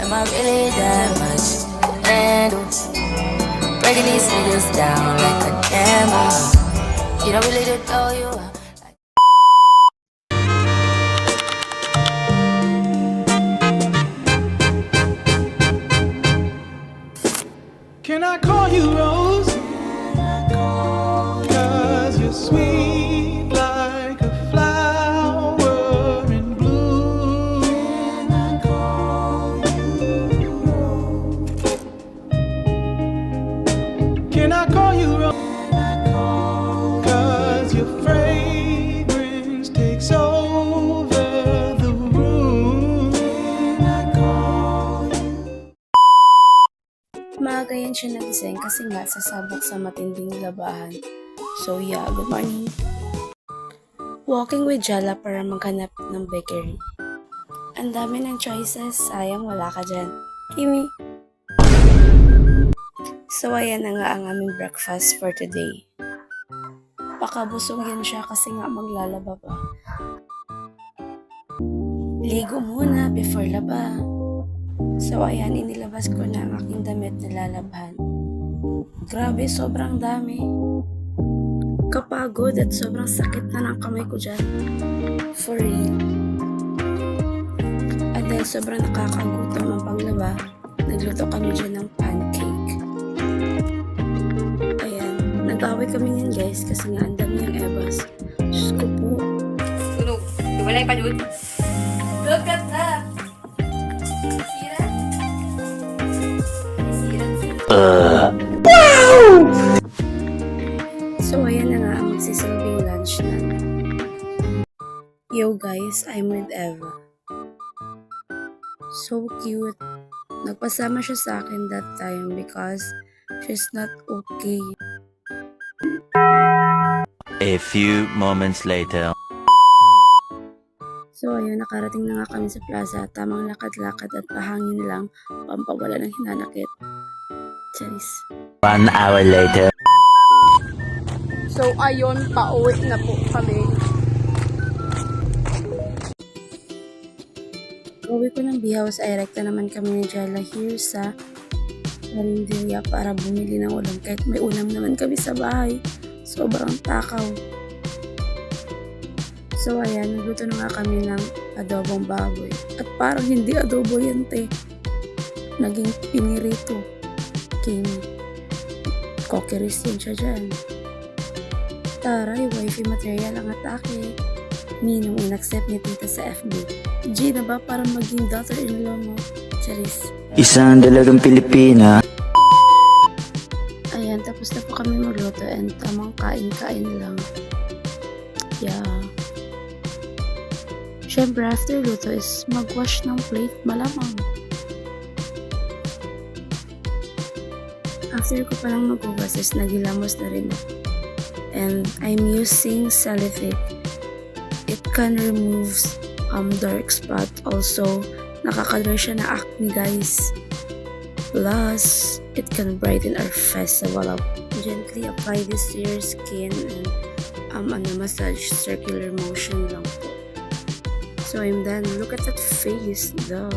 Am I really that much? And breaking these niggas down like a demo. You don't really know you are. Can I call you Rose? 'Cause you're sweet like a flower in bloom. Can I call you Rose? 'Cause your fragrance takes over the room. Maaga yan siya nagising kasi nga sasabak sa matinding labahan. So yeah, good morning. Walking with Jala para maghanap ng bakery. Ang dami ng choices, sayang wala ka dyan. Kimi! So ayan na nga ang aming breakfast for today. Pakabusog yan siya kasi nga maglalaba pa. Ligo muna before laba. So ayan, inilabas ko na ang aking damit na lalabhan. Grabe, sobrang dami. Kapagod at sobrang sakit na ng kamay ko dyan. For real. At dahil sobrang nakakagutom ang paglaba, nagluto kami dyan ng pancake. Ayan, nag-away kami niyan guys kasi nga ang dami yung ebas. Diyos ko po. Tunog. Walay pa dun. Look at that! So, ayan na nga ang magsisilbing lunch namin. Yo guys, I'm with Eva. So cute. Nagpasama siya sa akin that time because she's not okay. A few moments later. So ayun, nakarating na nga kami sa plaza. Tamang lakad-lakad at pahangin lang, pampawala ng hinanakit. Charis. 1 hour later. So, ayun, pauwi na po kami. Uwi ko ng Bihaws ay rekta naman kami ni Jala here sa Carinderia para bumili ng ulam kahit may ulam naman kami sa bahay. Sobrang takaw. So ayan, nagluto na nga kami ng adobong baboy. At parang hindi adobo yan te. Naging pinirito. Kimi. Kokeris yan siya dyan. Taray, wifey material ang atake. Minong in-accept ni tita sa FB. G na ba para maging daughter-in-law mo? Charis. Isang dalagang Pilipina. Ayan, tapos na po kami magluto and tamang kain-kain lang. Yeah. Siyempre, after luto is mag-wash ng plate, malamang. After ko palang mag-ugas is nagilamos na rin ako. And I'm using Cellifit. It can remove dark spot. Also, nakaka-dry siya na acne guys. Plus, it can brighten our face as well. Gently apply this to your skin and massage circular motion lang po. So I'm done. Look at that face though.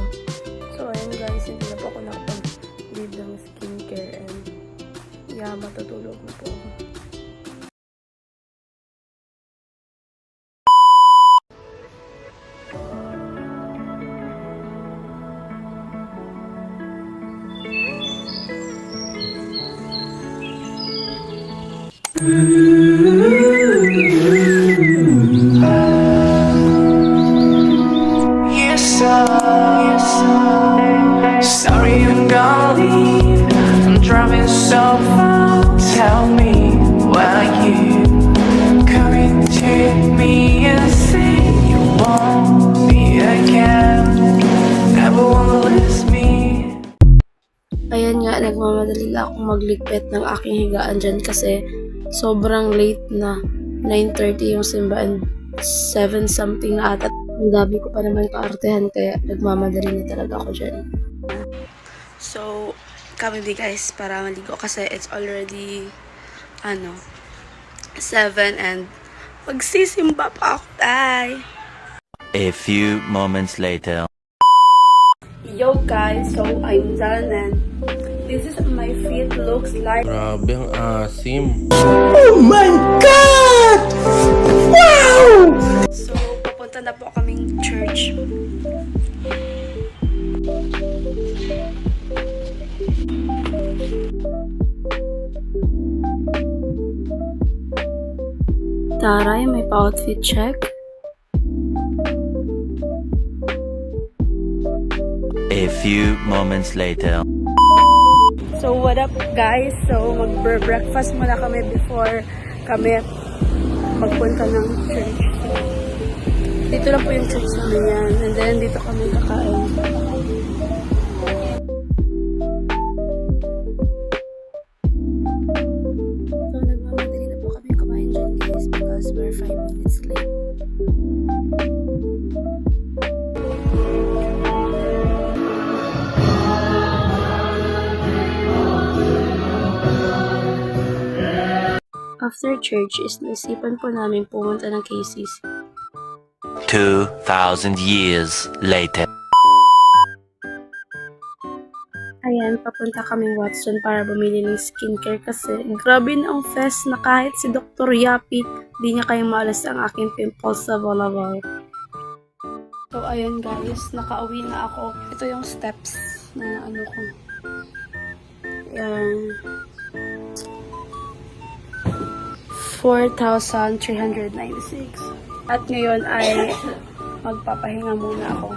So ayun guys, hindi na po ako nakapag-leave ng skincare and yeah, matutulog na po ako. Sorry, I'm gonna leave. I'm driving so far. Tell me why you coming to me and say you want me again. Never wanna lose me. Ayan nga, nagmamadali lang akong magligpit ng aking higaan dyan kasi sobrang late na. 9:30 yung simba and 7 something na ata. Ang dami ko pa naman kaartehan kaya nagmamadali na talaga ako dyan. So, kami guys para maligo kasi it's already 7 and magsisimba pa ako tay. A few moments later. Yo guys, so I'm done and this is my feet looks like. Grabe ang asim. So papunta na po kaming church. Taray, may pa-outfit check. A few moments later. So what up guys? So mag-breakfast muna kami before kami magpunta ng church. Dito lang po yung church namin yan. And then dito kami kakain. So nagmamadali na po kami kumain dyan guys because we're 5 minutes late. After church is naisipan po namin pumunta ng KCC. 2,000 years later. Ayan, papunta kaming Watson para bumili ng skincare kasi grabe na ang fest na kahit si Dr. Yapi, di niya kayang maalas ang aking pimples sa volleyball. So ayan guys, nakauwi na ako. Ito yung steps na ano ko. Ayan. 4,396. At ngayon ay magpapahinga muna ako.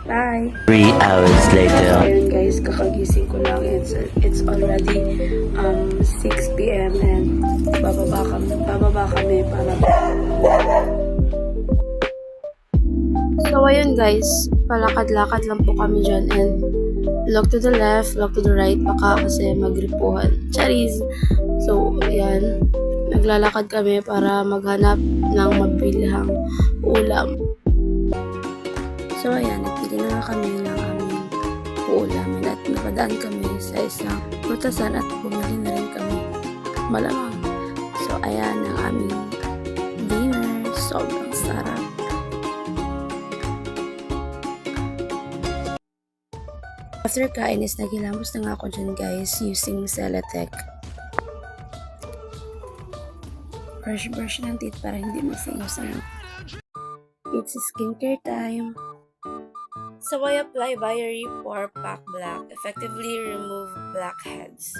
Bye! 3 hours later. Ayun guys, kakagising ko lang. It's already 6 p.m. and bababa kami para. So ayun guys, palakad-lakad lang po kami dyan and look to the left, look to the right, baka kasi magripuhan. Charis! So ayan, naglalakad kami para maghanap ng mabilhang ulam. So ayan, nagpili na nga kami ng aming uulamin at napadaan kami sa isang putasan at bumili na rin kami malamang. So ayan ang aming dinner, sobrang sarap. After kain is naghilamos na nga ako dyan guys using Celotex. Brush ng teeth para hindi masingos na. It's skincare time. So I apply Bayeri Pore Pack Black. Effectively remove blackheads.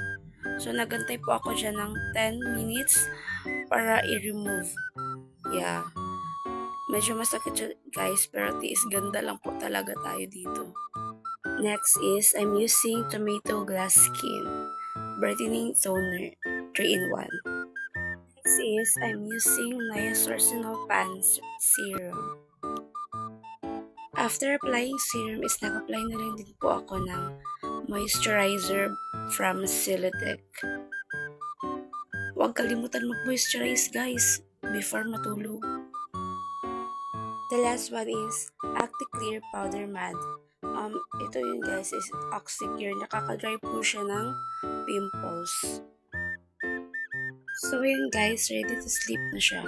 So nagantay po ako dyan ng 10 minutes para i-remove. Yeah. Medyo masakit siya guys pero tiis ganda lang po talaga tayo dito. Next is I'm using Tomato Glass Skin Brightening Toner 3-in-1. Next is I'm using Niacinamide Serum. After applying serum is nag-apply na rin din po ako ng moisturizer from Celotex. Huwag kalimutan mag-moisturize guys before matulog. The last one is ActiClear Powder Matte. Ito yun guys is OxyClear. Nakaka-dry po siya ng pimples. So yun guys, ready to sleep na siya.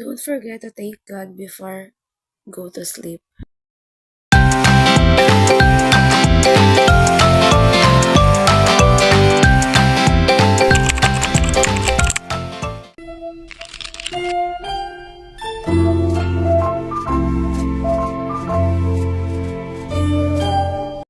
Don't forget to thank God before go to sleep.